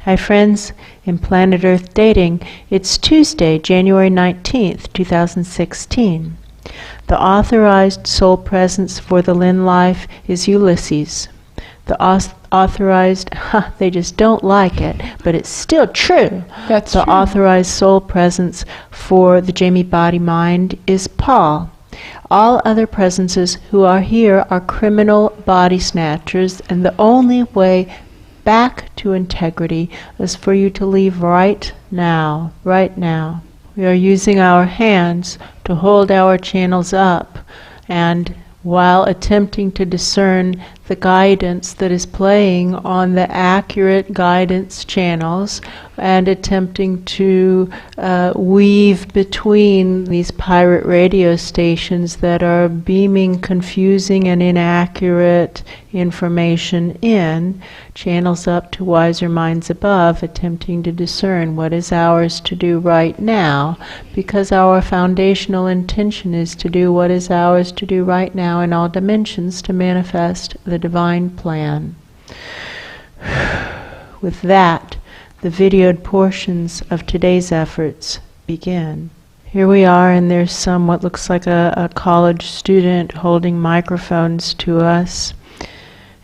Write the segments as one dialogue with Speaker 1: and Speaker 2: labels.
Speaker 1: Hi friends, in Planet Earth Dating, it's Tuesday, January 19th, 2016. The authorized soul presence for the Lin life is Ulysses. The authorized, they just don't like it, but it's still true.
Speaker 2: That's
Speaker 1: the
Speaker 2: true.
Speaker 1: Authorized soul presence for the Jamie body mind is Paul. All other presences who are here are criminal body snatchers, and the only way back to integrity is for you to leave right now, right now. We are using our hands to hold our channels up, and while attempting to discern the guidance that is playing on the accurate guidance channels, and attempting to weave between these pirate radio stations that are beaming confusing and inaccurate information in, channels up to wiser minds above, attempting to discern what is ours to do right now, because our foundational intention is to do what is ours to do right now in all dimensions to manifest the divine plan. With that, the videoed portions of today's efforts begin. Here we are, and there's some what looks like a college student holding microphones to us,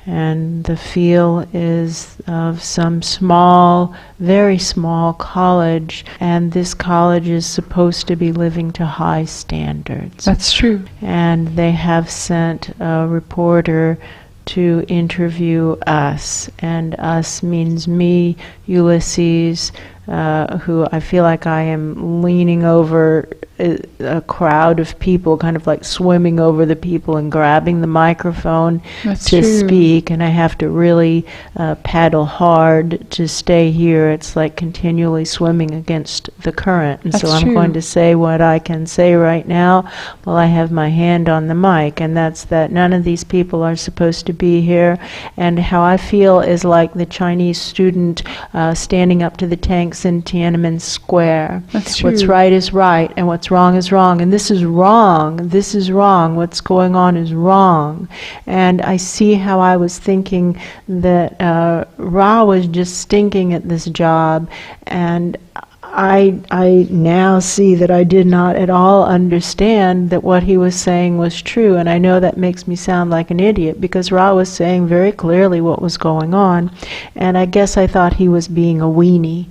Speaker 1: and the feel is of some small, very small college, and this college is supposed to be living to high standards.
Speaker 2: That's true.
Speaker 1: And they have sent a reporter to interview us, and us means me, Ulysses, who I feel like I am leaning over a crowd of people, kind of like swimming over the people and grabbing the microphone to speak, and I have to really paddle hard to stay here. It's like continually swimming against the current, and so I'm going to say what I can say right now while I have my hand on the mic, and that's that none of these people are supposed to be here, and how I feel is like the Chinese student standing up to the tanks in Tiananmen Square.
Speaker 2: That's true.
Speaker 1: What's right is right, and what's wrong is wrong, and this is wrong, this is wrong, what's going on is wrong. And I see how I was thinking that Ra was just stinking at this job, and I now see that I did not at all understand that what he was saying was true, and I know that makes me sound like an idiot, because Ra was saying very clearly what was going on, and I guess I thought he was being a weenie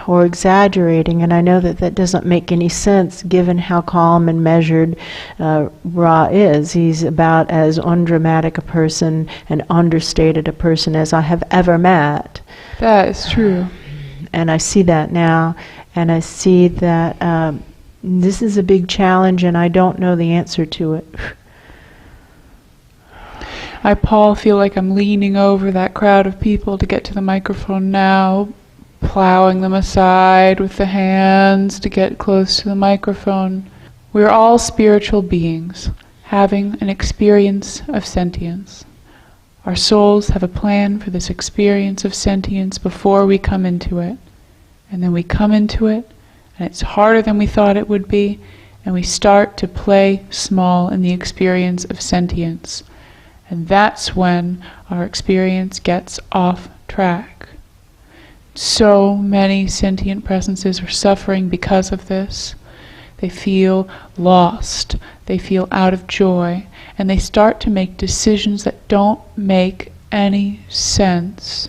Speaker 1: or exaggerating, and I know that that doesn't make any sense given how calm and measured Ra is. He's about as undramatic a person and understated a person as I have ever met.
Speaker 2: That is true.
Speaker 1: And I see that now, and I see that this is a big challenge, and I don't know the answer to it.
Speaker 2: I, Paul, feel like I'm leaning over that crowd of people to get to the microphone now, plowing them aside with the hands to get close to the microphone. We're all spiritual beings, having an experience of sentience. Our souls have a plan for this experience of sentience before we come into it. And then we come into it, and it's harder than we thought it would be, and we start to play small in the experience of sentience. And that's when our experience gets off track. So many sentient presences are suffering because of this. They feel lost, they feel out of joy, and they start to make decisions that don't make any sense.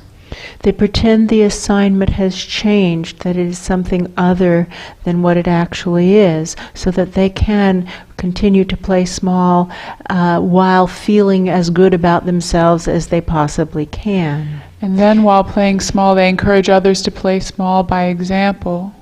Speaker 1: They pretend the assignment has changed, that it is something other than what it actually is, so that they can continue to play small while feeling as good about themselves as they possibly can.
Speaker 2: And then while playing small, they encourage others to play small by example.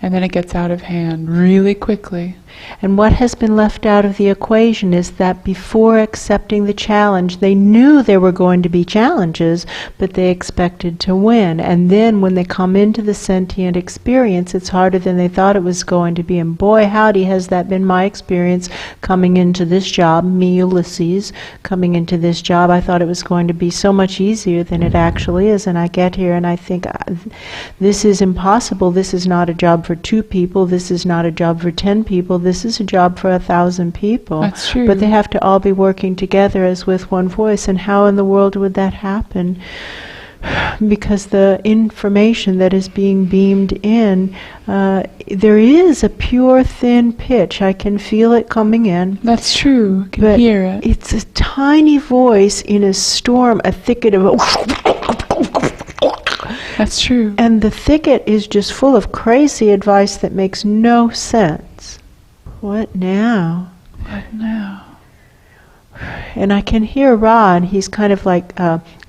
Speaker 2: And then it gets out of hand really quickly.
Speaker 1: And what has been left out of the equation is that before accepting the challenge, they knew there were going to be challenges, but they expected to win. And then when they come into the sentient experience, it's harder than they thought it was going to be. And boy, howdy, has that been my experience coming into this job, me, Ulysses, coming into this job. I thought it was going to be so much easier than it actually is. And I get here and I think, this is impossible. This is not a job for 2 people. This is not a job for 10 people. This is a job for 1,000 people.
Speaker 2: That's true.
Speaker 1: But they have to all be working together as with one voice. And how in the world would that happen? because the information that is being beamed in, there is a pure thin pitch. I can feel it coming in.
Speaker 2: That's true. I can
Speaker 1: But
Speaker 2: hear it.
Speaker 1: it's a tiny voice in a storm, a thicket of...
Speaker 2: That's true.
Speaker 1: And the thicket is just full of crazy advice that makes no sense. What now?
Speaker 2: What now?
Speaker 1: And I can hear Rod. He's kind of like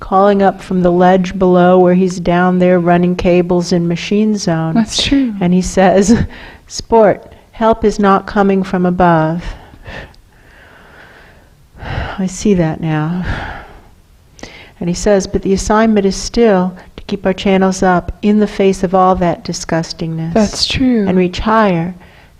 Speaker 1: calling up from the ledge below where he's down there running cables in machine zone.
Speaker 2: That's true.
Speaker 1: And he says, Sport, help is not coming from above. I see that now. And he says, but the assignment is still to keep our channels up in the face of all that disgustingness.
Speaker 2: That's true.
Speaker 1: And reach higher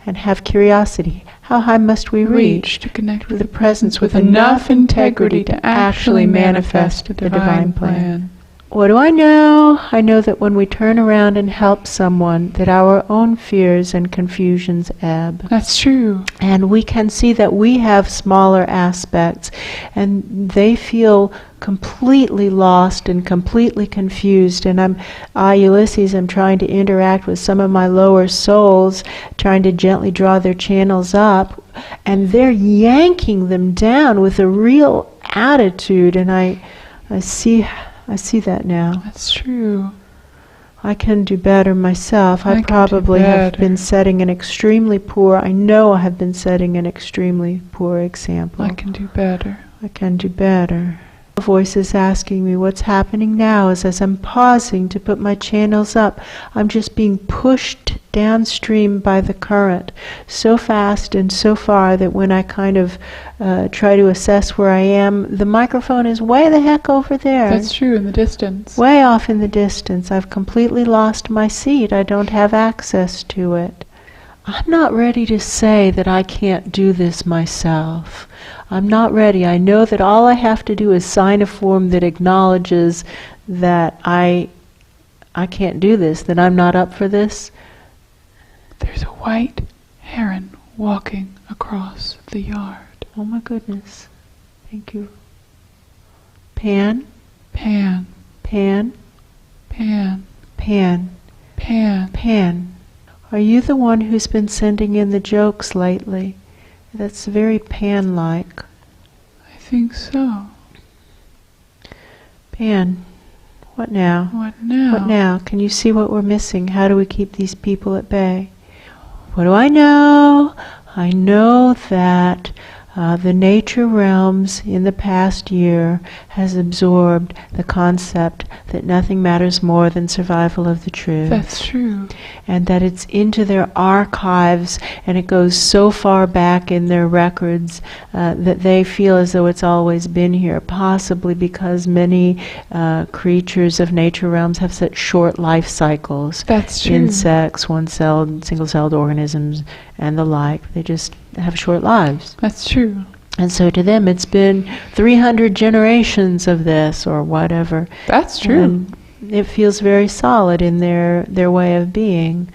Speaker 1: and have curiosity. How high must we reach
Speaker 2: to connect with
Speaker 1: the presence with
Speaker 2: enough integrity to actually manifest the divine plan?
Speaker 1: What do I know? I know that when we turn around and help someone, that our own fears and confusions ebb.
Speaker 2: That's true.
Speaker 1: And we can see that we have smaller aspects, and they feel completely lost and completely confused. And Ulysses, I'm trying to interact with some of my lower souls, trying to gently draw their channels up, and they're yanking them down with a real attitude, and I see that now.
Speaker 2: That's true.
Speaker 1: I can do better myself. I
Speaker 2: can
Speaker 1: probably
Speaker 2: do
Speaker 1: have
Speaker 2: better.
Speaker 1: been setting an extremely poor, I know I have been setting an extremely poor example.
Speaker 2: I can do better.
Speaker 1: I can do better. The voice is asking me what's happening now is as I'm pausing to put my channels up, I'm just being pushed downstream by the current so fast and so far that when I kind of try to assess where I am, the microphone is way the heck over there.
Speaker 2: That's true, in the distance.
Speaker 1: Way off in the distance. I've completely lost my seat. I don't have access to it. I'm not ready to say that I can't do this myself. I'm not ready. I know that all I have to do is sign a form that acknowledges that I can't do this, that I'm not up for this.
Speaker 2: There's a white heron walking across the yard.
Speaker 1: Oh my goodness. Thank you. Pan,
Speaker 2: Pan,
Speaker 1: Pan,
Speaker 2: Pan,
Speaker 1: Pan,
Speaker 2: Pan.
Speaker 1: Pan. Are you the one who's been sending in the jokes lately? That's very Pan-like.
Speaker 2: I think so.
Speaker 1: Pan, what now?
Speaker 2: What now?
Speaker 1: What now? Can you see what we're missing? How do we keep these people at bay? What do I know? I know that the nature realms in the past year has absorbed the concept that nothing matters more than survival of the truth.
Speaker 2: That's true.
Speaker 1: And that it's into their archives, and it goes so far back in their records that they feel as though it's always been here, possibly because many creatures of nature realms have such short life cycles.
Speaker 2: That's true.
Speaker 1: Insects, one-celled, single-celled organisms, and the like. They just have short lives.
Speaker 2: That's true.
Speaker 1: And so to them it's been 300 generations of this or whatever.
Speaker 2: That's true.
Speaker 1: And it feels very solid in their way of being.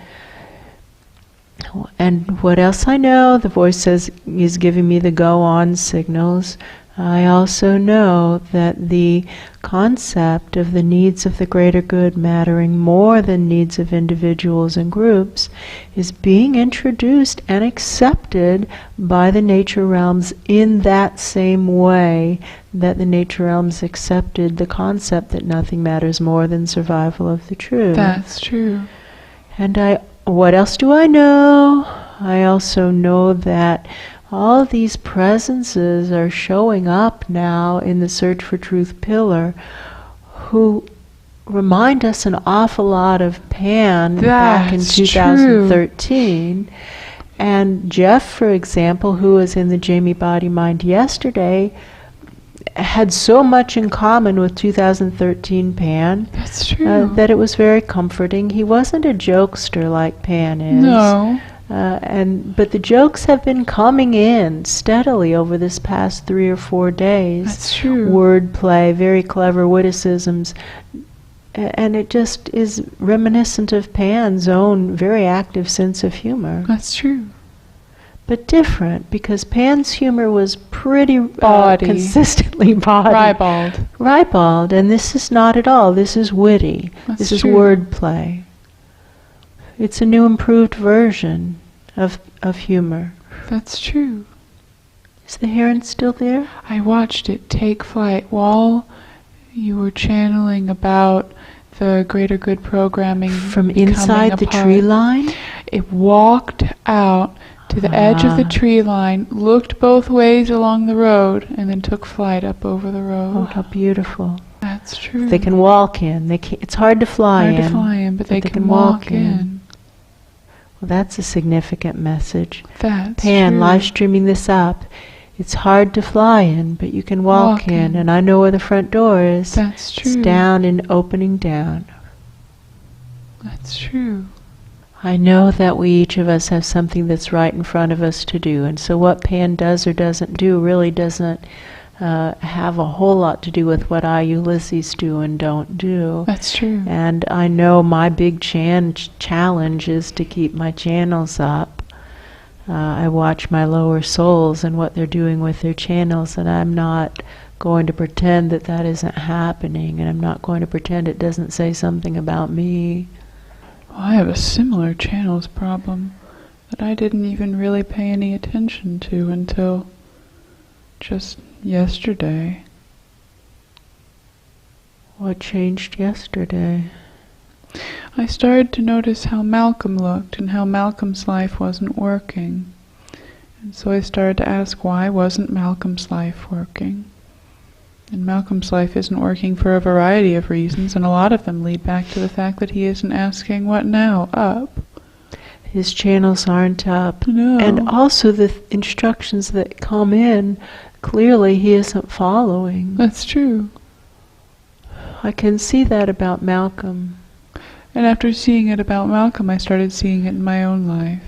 Speaker 1: And what else I know? The voice says is giving me the go-on signals. I also know that the concept of the needs of the greater good mattering more than needs of individuals and groups is being introduced and accepted by the nature realms in that same way that the nature realms accepted the concept that nothing matters more than survival of the truth.
Speaker 2: That's true.
Speaker 1: And what else do I know? I also know that all these presences are showing up now in the Search for Truth pillar who remind us an awful lot of Pan back in
Speaker 2: That's
Speaker 1: 2013. And Jeff, for example, who was in the Jamie Body Mind yesterday, had so much in common with 2013 Pan.
Speaker 2: That's true.
Speaker 1: That it was very comforting. He wasn't a jokester like Pan is.
Speaker 2: No.
Speaker 1: But the jokes have been coming in steadily over this past 3 or 4 days.
Speaker 2: That's true.
Speaker 1: Wordplay, very clever witticisms. And it just is reminiscent of Pan's own very active sense of humor.
Speaker 2: That's true.
Speaker 1: but different, because Pan's humor was pretty
Speaker 2: Body.
Speaker 1: consistently body. Ribald, and this is not at all. This is witty. This is wordplay. It's a new, improved version of humor.
Speaker 2: That's true.
Speaker 1: Is the heron still there?
Speaker 2: I watched it take flight while you were channeling about the greater good programming
Speaker 1: from inside the tree line.
Speaker 2: It walked out to the edge of the tree line, looked both ways along the road, and then took flight up over the road.
Speaker 1: Oh, how beautiful.
Speaker 2: That's true.
Speaker 1: They can walk in. It's hard to fly in.
Speaker 2: But they can walk in.
Speaker 1: Well, that's a significant message.
Speaker 2: That's
Speaker 1: Pan,
Speaker 2: true.
Speaker 1: live streaming this up. It's hard to fly in, but you can walk in. And I know where the front door is.
Speaker 2: That's true.
Speaker 1: It's down and opening down.
Speaker 2: That's true.
Speaker 1: I know that we each of us have something that's right in front of us to do. And so what Pan does or doesn't do really doesn't have a whole lot to do with what I, Ulysses, do and don't do.
Speaker 2: That's true.
Speaker 1: And I know my big challenge is to keep my channels up. I watch my lower souls and what they're doing with their channels, and I'm not going to pretend that that isn't happening, and I'm not going to pretend it doesn't say something about me.
Speaker 2: Well, I have a similar channels problem that I didn't even really pay any attention to until just yesterday.
Speaker 1: What changed yesterday?
Speaker 2: I started to notice how Malcolm looked and how Malcolm's life wasn't working. And so I started to ask, why wasn't Malcolm's life working? And Malcolm's life isn't working for a variety of reasons, and a lot of them lead back to the fact that he isn't asking, what now? Up.
Speaker 1: His channels aren't up.
Speaker 2: No.
Speaker 1: And also the instructions that come in, clearly he isn't following.
Speaker 2: That's true.
Speaker 1: I can see that about Malcolm.
Speaker 2: And after seeing it about Malcolm, I started seeing it in my own life.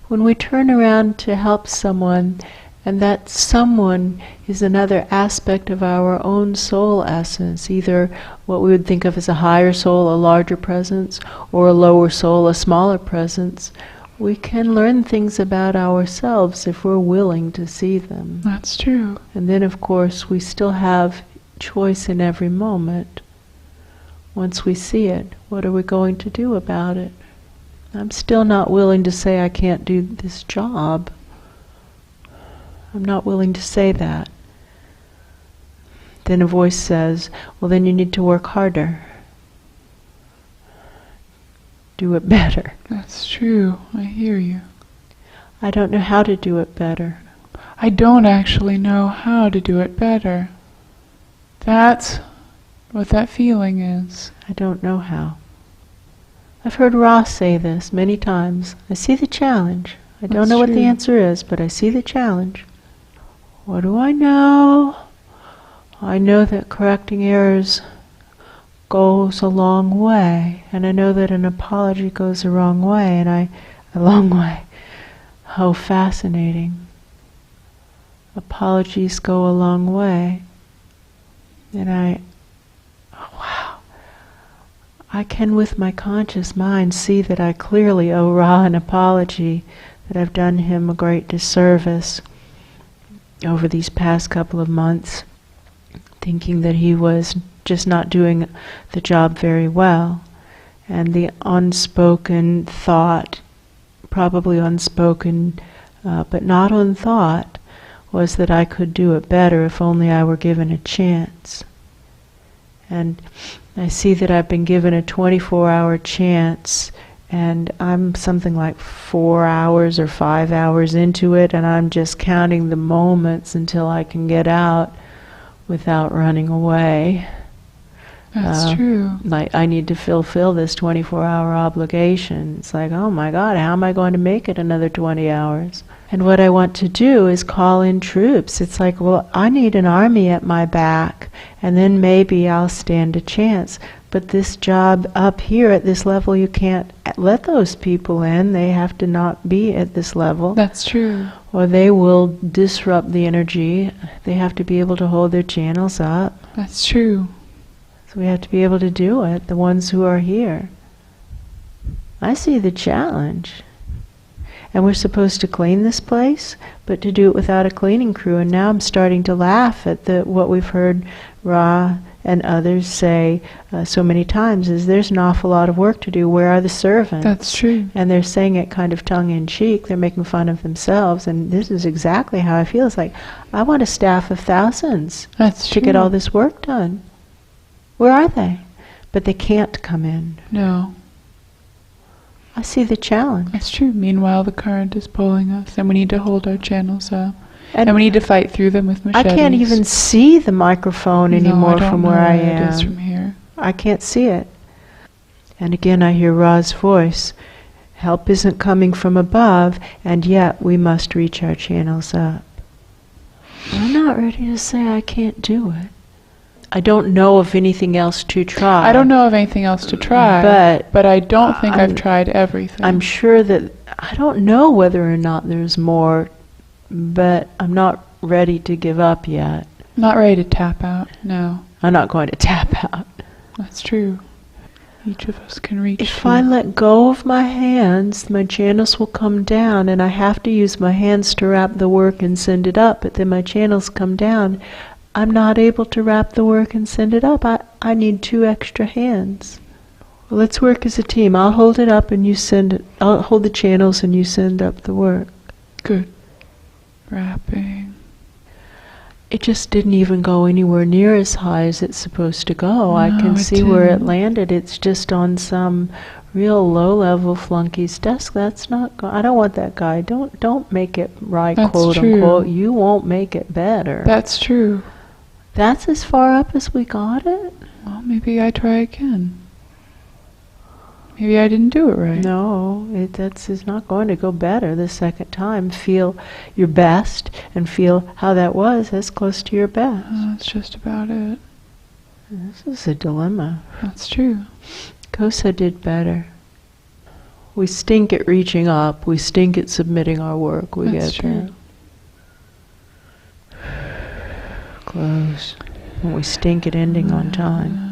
Speaker 1: When we turn around to help someone, and that someone is another aspect of our own soul essence, either what we would think of as a higher soul, a larger presence, or a lower soul, a smaller presence, we can learn things about ourselves if we're willing to see them.
Speaker 2: That's true.
Speaker 1: And then, of course, we still have choice in every moment. Once we see it, what are we going to do about it? I'm still not willing to say I can't do this job. I'm not willing to say that. Then a voice says, well, then you need to work harder. Do it better.
Speaker 2: That's true. I hear you.
Speaker 1: I don't know how to do it better.
Speaker 2: I don't actually know how to do it better. That's what that feeling is.
Speaker 1: I don't know how. I've heard Ross say this many times. I see the challenge. I don't know what the answer is, but I see the challenge. What do I know? I know that correcting errors goes a long way, and I know that an apology goes a wrong way, and a long way. How fascinating. Apologies go a long way. And wow. I can with my conscious mind see that I clearly owe Ra an apology, that I've done him a great disservice over these past couple of months, thinking that he was just not doing the job very well. And the unspoken thought, probably unspoken, but not unthought, was that I could do it better if only I were given a chance. And I see that I've been given a 24-hour chance, and I'm something like 4 hours or 5 hours into it, and I'm just counting the moments until I can get out without running away.
Speaker 2: That's true.
Speaker 1: Like, I need to fulfill this 24-hour obligation. It's like, oh my God, how am I going to make it another 20 hours? And what I want to do is call in troops. It's like, well, I need an army at my back, and then maybe I'll stand a chance. But this job up here at this level, you can't let those people in. They have to not be at this level.
Speaker 2: That's true.
Speaker 1: Or they will disrupt the energy. They have to be able to hold their channels up.
Speaker 2: That's true.
Speaker 1: So we have to be able to do it, the ones who are here. I see the challenge. And we're supposed to clean this place, but to do it without a cleaning crew. And now I'm starting to laugh at what we've heard Ra and others say so many times, is there's an awful lot of work to do. Where are the servants?
Speaker 2: That's true.
Speaker 1: And they're saying it kind of tongue-in-cheek. They're making fun of themselves. And this is exactly how I feel. It's like, I want a staff of thousands to get all this work done. Where are they? But they can't come in.
Speaker 2: No.
Speaker 1: I see the challenge.
Speaker 2: That's true. Meanwhile, the current is pulling us, and we need to hold our channels up. And we need to fight through them with machetes.
Speaker 1: I can't even see the microphone anymore from where I am.
Speaker 2: It is from here.
Speaker 1: I can't see it. And again, I hear Ra's voice. Help isn't coming from above, and yet we must reach our channels up. I'm not ready to say I can't do it. I don't know of anything else to try.
Speaker 2: I don't know of anything else to try, but I don't think I've tried everything.
Speaker 1: I'm sure that, I don't know whether or not there's more, but I'm not ready to give up yet.
Speaker 2: Not ready to tap out, no.
Speaker 1: I'm not going to tap out.
Speaker 2: That's true. Each of us can reach.
Speaker 1: If I let go of my hands, my channels will come down, and I have to use my hands to wrap the work and send it up, but then my channels come down. I'm not able to wrap the work and send it up. I need 2 extra hands. Well, let's work as a team. I'll hold it up and you send it. I'll hold the channels and you send up the work.
Speaker 2: Good. Wrapping.
Speaker 1: It just didn't even go anywhere near as high as it's supposed to go.
Speaker 2: No,
Speaker 1: I can see
Speaker 2: didn't.
Speaker 1: where it landed. It's just on some real low-level flunky's desk. That's not. I don't want that guy. Don't make it right,
Speaker 2: That's
Speaker 1: quote
Speaker 2: true.
Speaker 1: unquote. You won't make it better.
Speaker 2: That's true.
Speaker 1: That's as far up as we got it?
Speaker 2: Well, maybe I try again. Maybe I didn't do it right.
Speaker 1: No, it's not going to go better the second time. Feel your best and feel how that was as close to your best.
Speaker 2: That's just about it.
Speaker 1: This is a dilemma.
Speaker 2: That's true.
Speaker 1: Kosa did better. We stink at reaching up. We stink at submitting our work. We
Speaker 2: That's
Speaker 1: get
Speaker 2: true.
Speaker 1: there. Close. And we stink at ending on time.